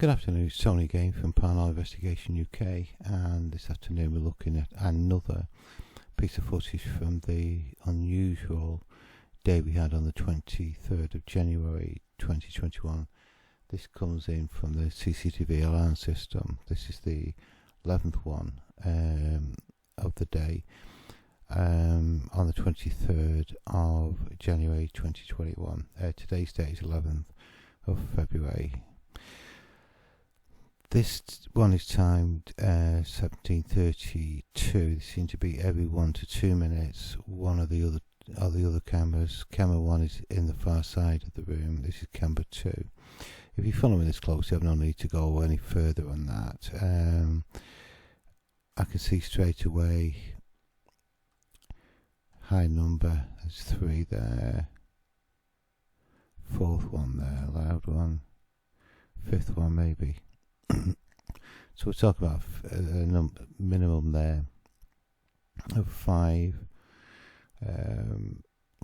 Good afternoon, it's Tony again from Paranormal Investigation UK, and this afternoon we're looking at another piece of footage from the unusual day we had on the 23rd of January 2021. This comes in from the CCTV alarm system. This is the 11th one of the day on the 23rd of January 2021. Today's date is 11th of February. This one is timed 17:32. They seem to be every 1 to 2 minutes. One of the other cameras. Camera 1 is in the far side of the room. This is camera 2. If you're following this closely, I have no need to go any further on that. I can see straight away high number. There's 3 there. 4th one there, loud one. 5th one maybe. So we're talking about a minimum there of 5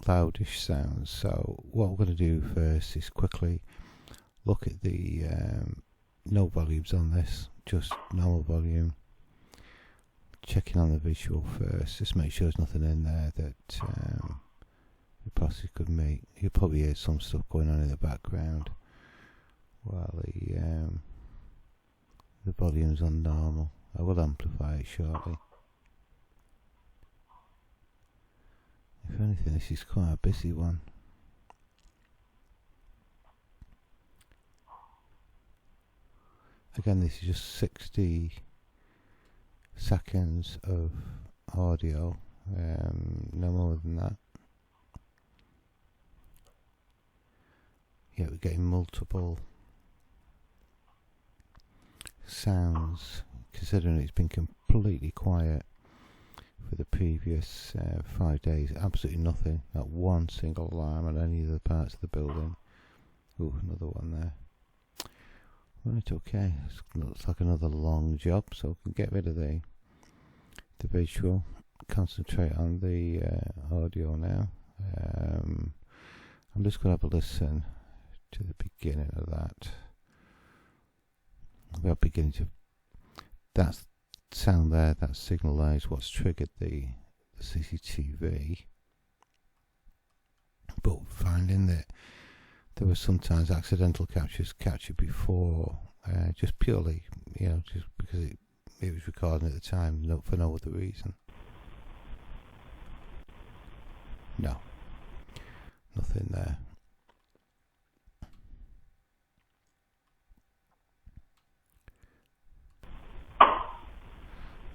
loudish sounds. So what we're going to do first is quickly look at the no volumes on this, just normal volume. Checking on the visual first, just make sure there's nothing in there that you possibly could make. You'll probably hear some stuff going on in the background while the volume's on normal. I will amplify it shortly. If anything, this is quite a busy one. Again, this is just 60 seconds of audio, no more than that. Yeah, we're getting multiple sounds, considering it's been completely quiet for the previous 5 days. Absolutely nothing, not one single alarm on any of the parts of the building. Ooh, another one there. Right, okay, it looks like another long job, so we can get rid of the visual, concentrate on the audio now. I'm just going to have a listen to the beginning of that. We are beginning to, that sound there, that signal there is what's triggered the CCTV, but finding that there were sometimes accidental captures captured before, just purely, just because it was recording at the time, for no other reason. No, nothing there.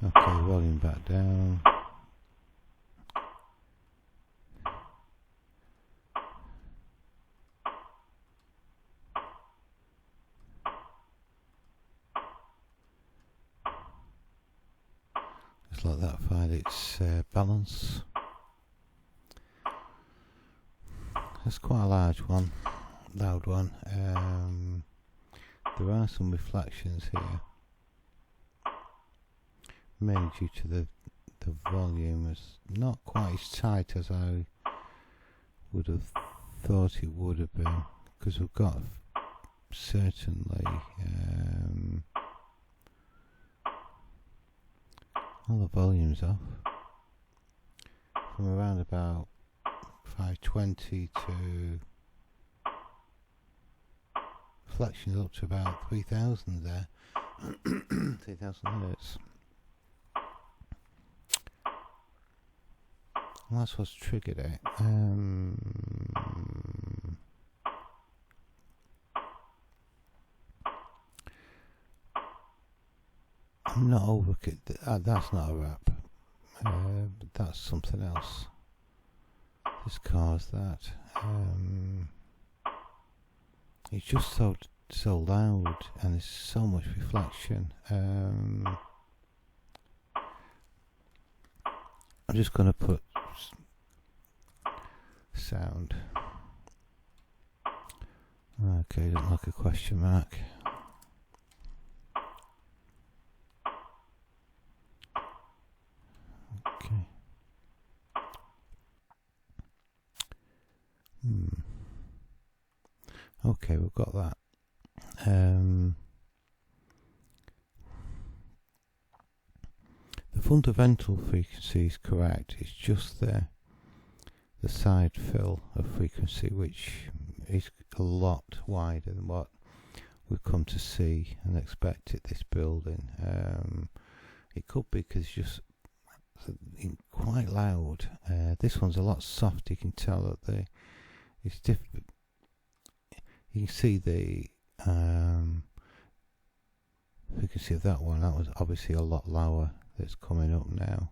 Okay, volume back down. Just let that find its balance. That's quite a large one, loud one. There are some reflections here. Mainly due to the volume is not quite as tight as I would have thought it would have been, because we've got certainly all the volumes off from around about 520 to reflections up to about 3000 there. 3000 hertz. And that's what's triggered it. I'm not over. That's not a rap. That's something else. This caused that. It's just so loud, and there's so much reflection. I'm just going to put sound. Okay, don't like a question mark. Okay. Okay, we've got that. fundamental frequency is correct. It's just the side fill of frequency, which is a lot wider than what we've come to see and expect at this building. It could be because it's just quite loud. This one's a lot softer. You can tell that it's different. You can see the frequency of that one. That was obviously a lot lower. That's coming up now.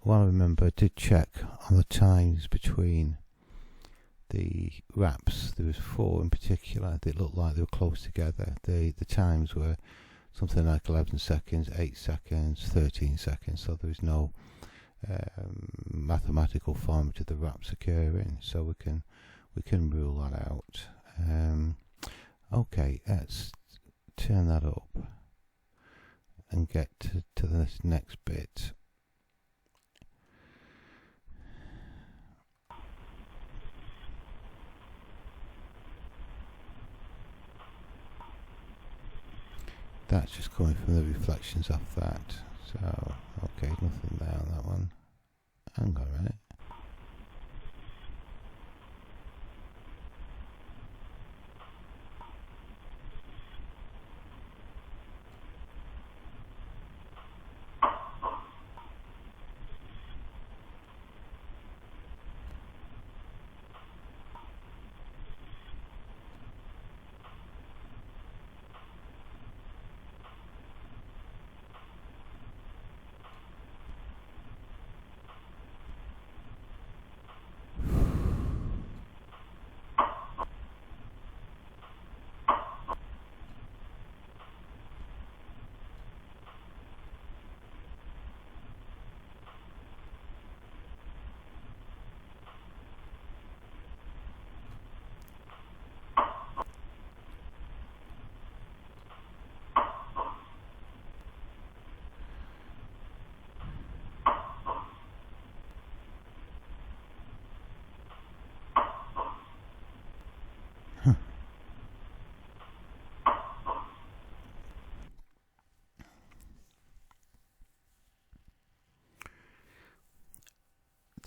Well, I remember I did check on the times between the raps. There was 4 in particular that looked like they were close together. The times were something like 11 seconds, 8 seconds, 13 seconds. So there was no mathematical form to the raps occurring. So we can rule that out. Okay, let's turn that up and get to the next bit. That's just coming from the reflections off that. So, okay, nothing there on that one. Hang on a minute.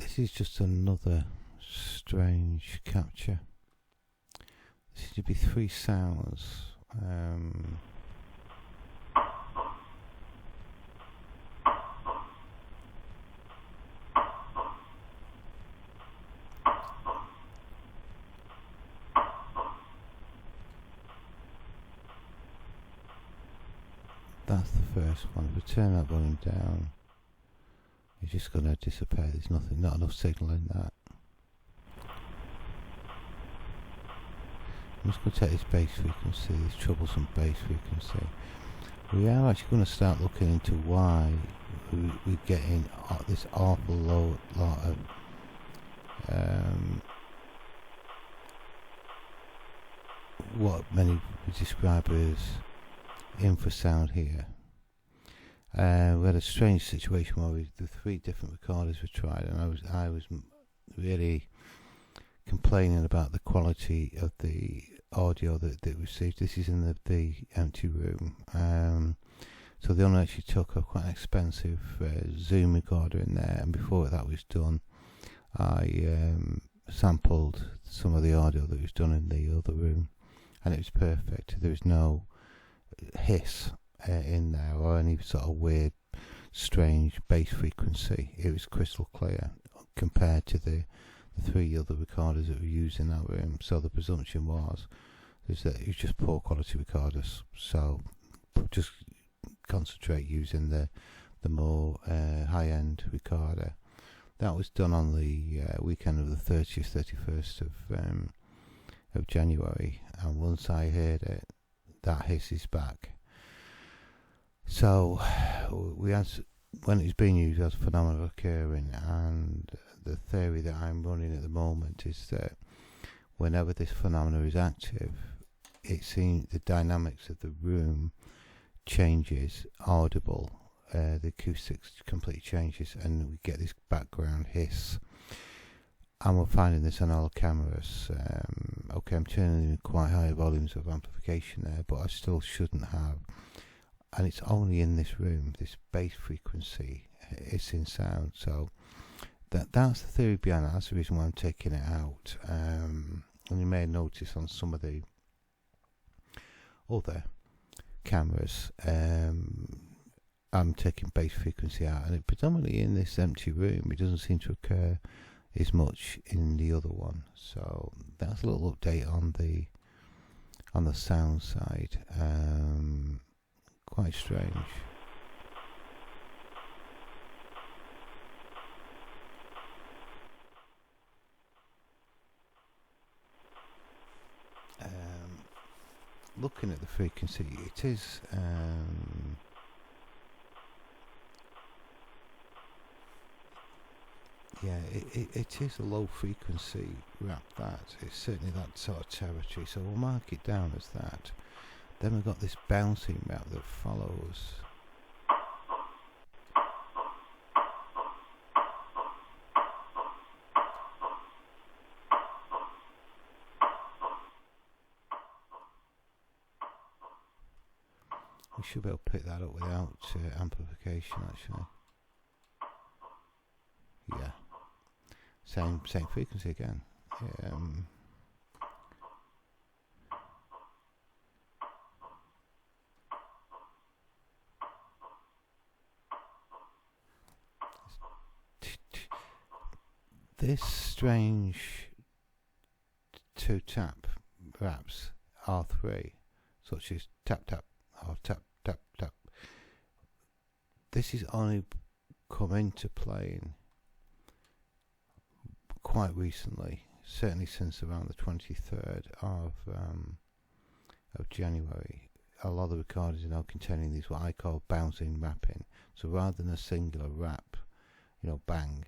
This is just another strange capture. There seems to be 3 sounds. That's the first one. If we turn that volume down, it's just going to disappear. There's not enough signal in that. I'm just going to take this bass frequency, this troublesome bass frequency. We are actually going to start looking into why we're getting this awful lot of what many would describe as infrasound here. We had a strange situation where the 3 different recorders were tried, and I was really complaining about the quality of the audio that we received. This is in the empty room. So the owner actually took a quite expensive Zoom recorder in there, and before that was done, I sampled some of the audio that was done in the other room, and it was perfect. There was no hiss in there or any sort of weird, strange bass frequency. It was crystal clear compared to the 3 other recorders that were used in that room. So the presumption was that it was just poor quality recorders. So just concentrate using the more high-end recorder. That was done on the weekend of the 30th, 31st of January, and once I heard it, that hiss is back. So we had, when it's being used as phenomena occurring, and the theory that I'm running at the moment is that whenever this phenomena is active, it seems the dynamics of the room changes, audible, the acoustics completely changes, and we get this background hiss. And we're finding this on all cameras. Okay, I'm turning in quite high volumes of amplification there, but I still shouldn't have. and it's only in this room, this bass frequency, it's in sound. So that's the theory behind it. That's the reason why I'm taking it out. And you may notice on some of the other cameras, I'm taking bass frequency out, and it predominantly in this empty room. It doesn't seem to occur as much in the other one. So that's a little update on the sound side. Quite strange. Looking at the frequency, it is it is a low frequency rap. That it's certainly that sort of territory, so we'll mark it down as that. Then we've got this bouncing rap that follows. We should be able to pick that up without amplification, actually. Yeah, same frequency again. This strange two tap raps R3, such as tap tap or tap tap tap. This is only come into playing quite recently, certainly since around the 23rd of January. A lot of the recordings are now containing these what I call bouncing rapping. So rather than a singular rap, bang,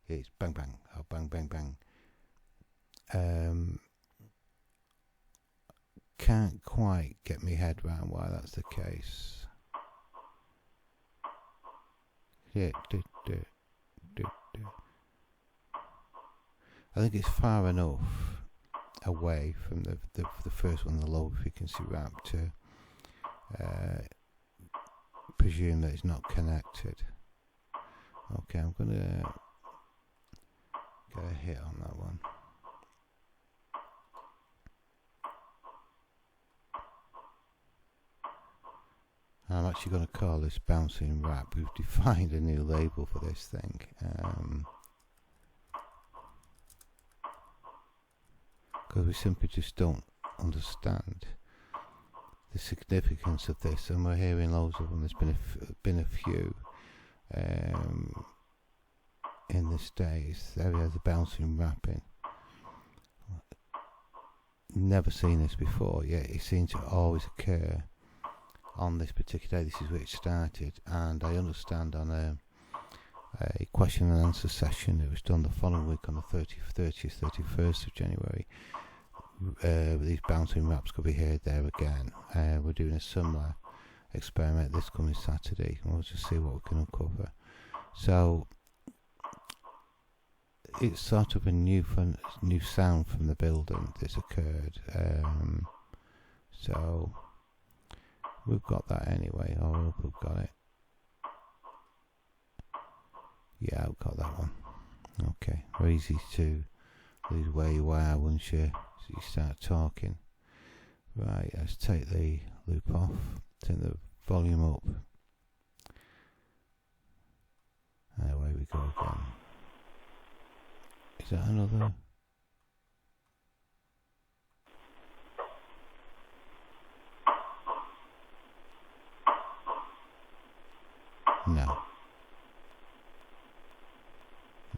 it's bang bang or bang bang bang. Can't quite get my head around why that's the case. Yeah, I think it's far enough away from the first one, the low frequency rap, to presume that it's not connected. Okay, I'm gonna get a hit on that one. I'm actually going to call this bouncing rap. We've defined a new label for this thing. Because we simply just don't understand the significance of this, and we're hearing loads of them. There's been a few in this days. There we have the bouncing rapping. Never seen this before, yet it seems to always occur on this particular day. This is where it started, and I understand on a question and answer session that was done the following week on the 30th, 31st of January. These bouncing raps could be heard there again. We're doing a similar experiment this coming Saturday, and we'll just see what we can uncover. So it's sort of a new sound from the building that's occurred. So we've got that anyway. I hope we've got it. Yeah, I've got that one. Okay, very easy to lose where you are once you start talking. Right, let's take the loop off, turn the volume up. And away we go again. Is that another? No.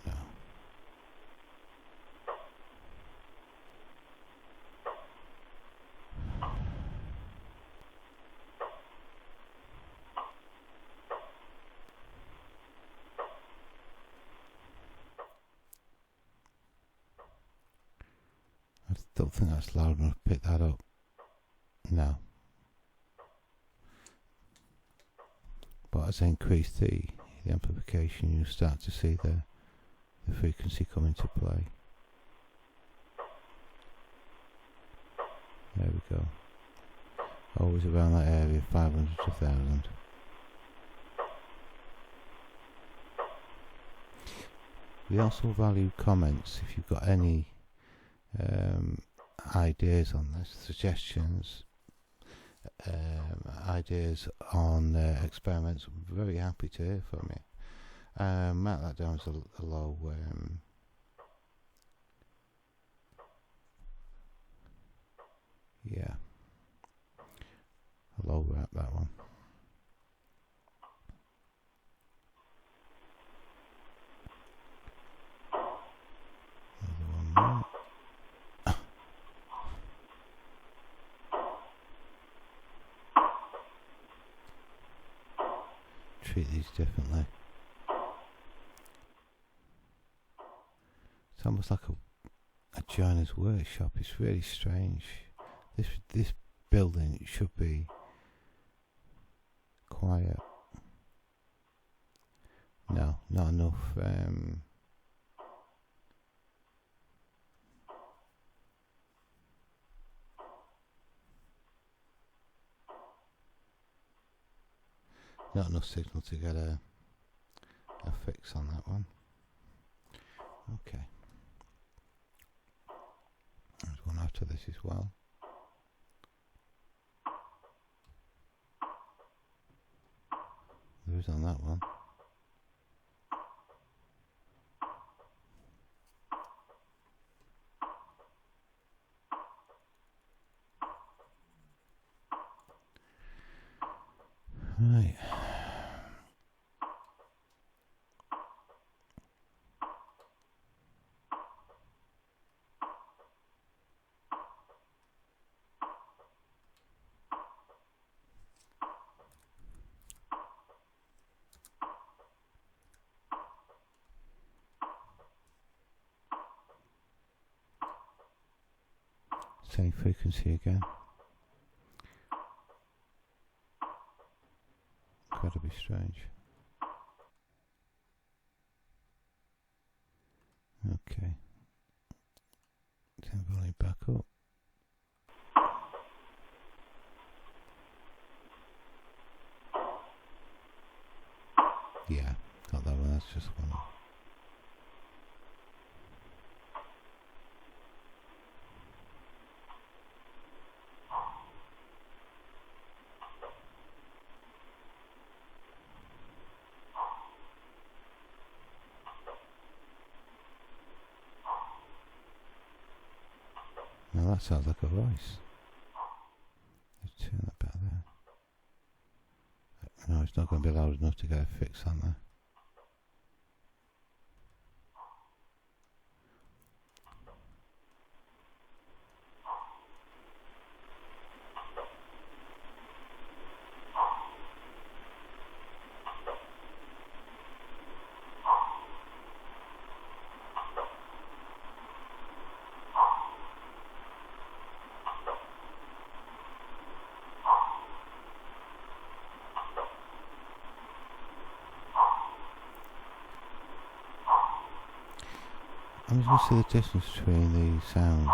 No. I don't think that's loud enough to pick that up. No. But as I increase the amplification, you start to see the frequency come into play. There we go. Always around that area, 500 to 1,000. We also value comments. If you've got any ideas on this, suggestions, ideas on experiments, we're very happy to hear from you. Mark that down as a low yeah, a low wrap, that one. Another one there. Treat these differently. It's almost like a joiner's workshop. It's really strange. This building should be quiet. No, not enough. Not enough signal to get a fix on that one. Okay. There's one after this as well. There is on that one. Right. Same frequency again. Incredibly strange. Okay. Turn volume back up. Yeah, got that one. That's just one. Now that sounds like a voice. Let's turn that back there. No, it's not going to be loud enough to get a fix on there. I'm just going to see the distance between the sounds.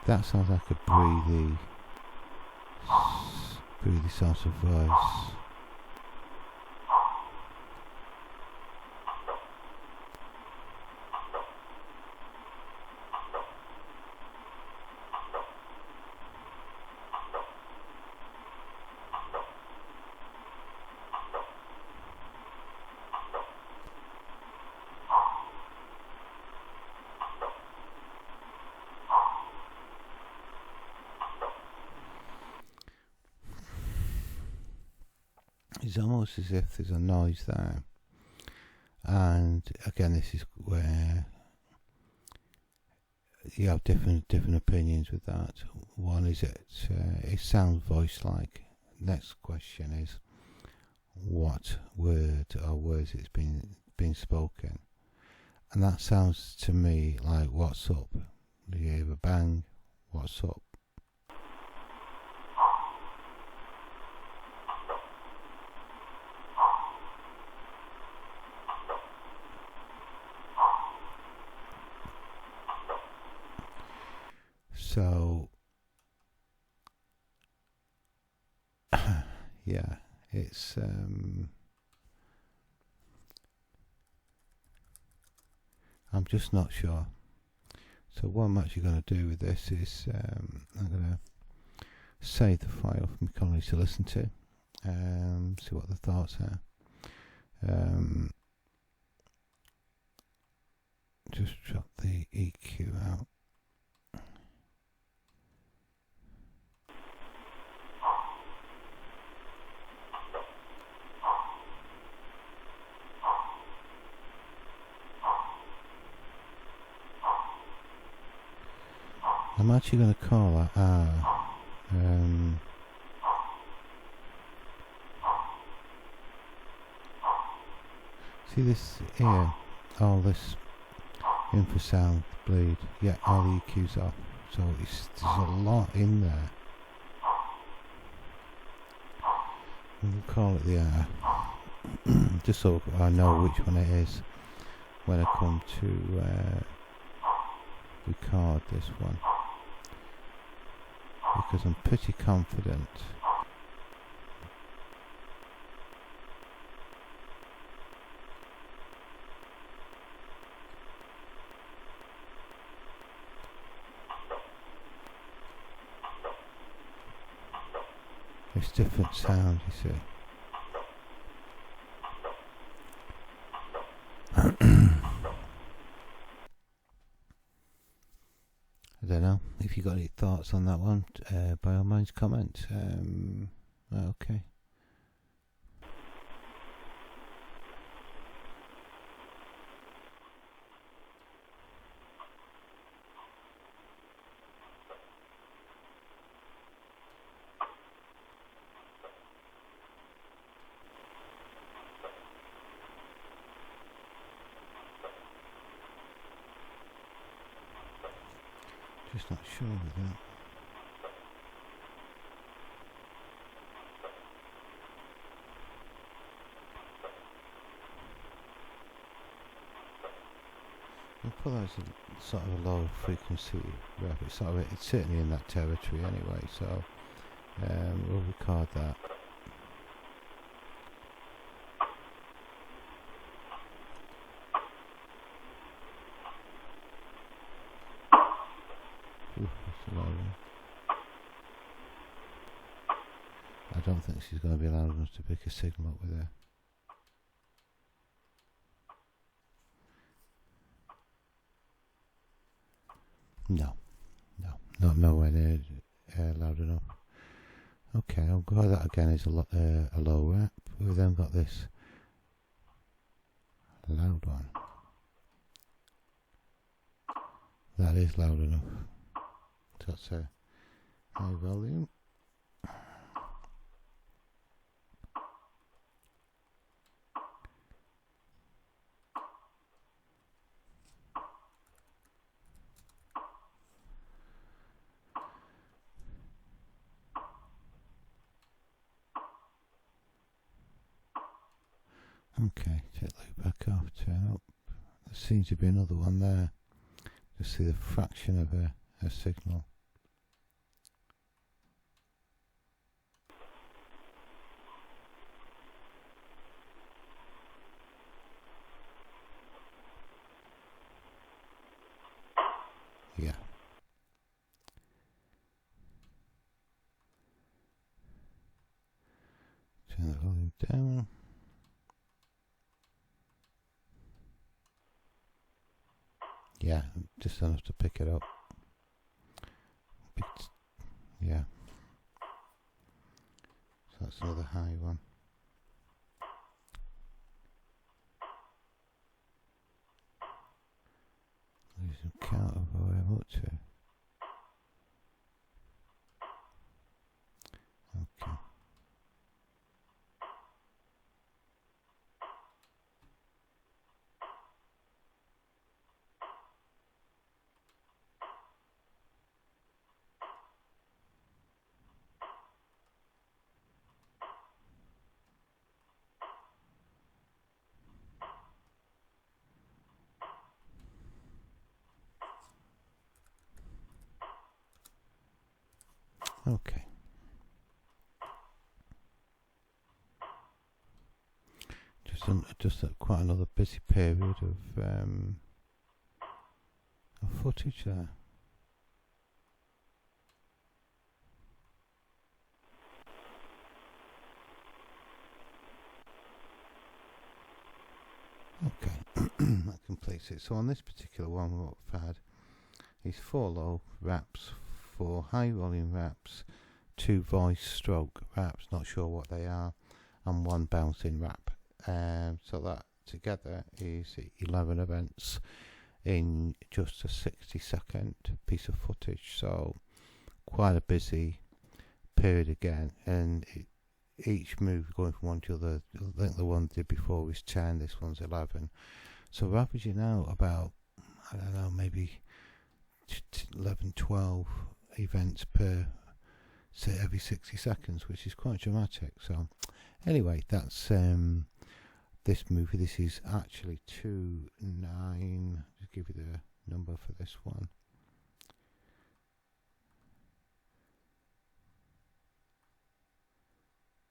That sounds like a breathy sort of voice. It's almost as if there's a noise there, and again, this is where you have different opinions with that. One is it sounds voice-like. Next question is what word or words it's been spoken, and that sounds to me like "What's up?" Do you hear a bang? What's up? So yeah, it's I'm just not sure. So what I'm actually going to do with this is I'm going to save the file for my colleagues to listen to, see what the thoughts are. Just drop the EQ out. I'm actually going to call that R. See this here, all this infrasound bleed, yeah, all the EQ's off, so there's a lot in there. We'll call it the R, just so I know which one it is when I come to record this one, because I'm pretty confident it's different sound, you see. I don't know if you got any thoughts on that one. By all means, comment. Okay. Just not sure with that. I'll put that as a sort of a low frequency rep. It's certainly in that territory anyway, so we'll record that. Ooh, that's a low one. I don't think she's going to be loud enough to pick a signal up with her. No, nowhere near loud enough. Okay, I'll go with that again as a low rep. We've then got this loud one. That is loud enough. So that's a high volume. Okay, take that back off, turn up. There seems to be another one there. Just see the fraction of a signal. Yeah. Turn the volume down. Yeah, just enough to pick it up. Yeah. So that's another high one. Losing count of where I'm up to. Okay. Okay. Just quite another busy period of footage there. Okay, that completes it. So on this particular one, what we've had is 4 low raps, 4 high volume raps, 2 voice stroke raps, not sure what they are, and 1 bouncing rap. So that together is 11 events in just a 60-second piece of footage. So quite a busy period again, and each move going from one to the other. I think the one did before was 10, this one's 11. So we're averaging out about, I don't know, maybe 11, 12 events per, say, every 60 seconds, which is quite dramatic. So anyway, that's this movie. This is actually 29, just give you the number for this one.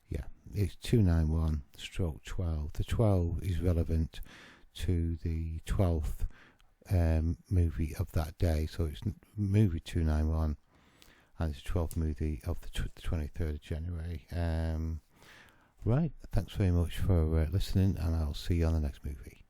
Yeah, it's 291/12. The 12 is relevant to the 12th movie of that day, so it's movie 291, and it's the 12th movie of the 23rd of January. Right, thanks very much for listening, and I'll see you on the next movie.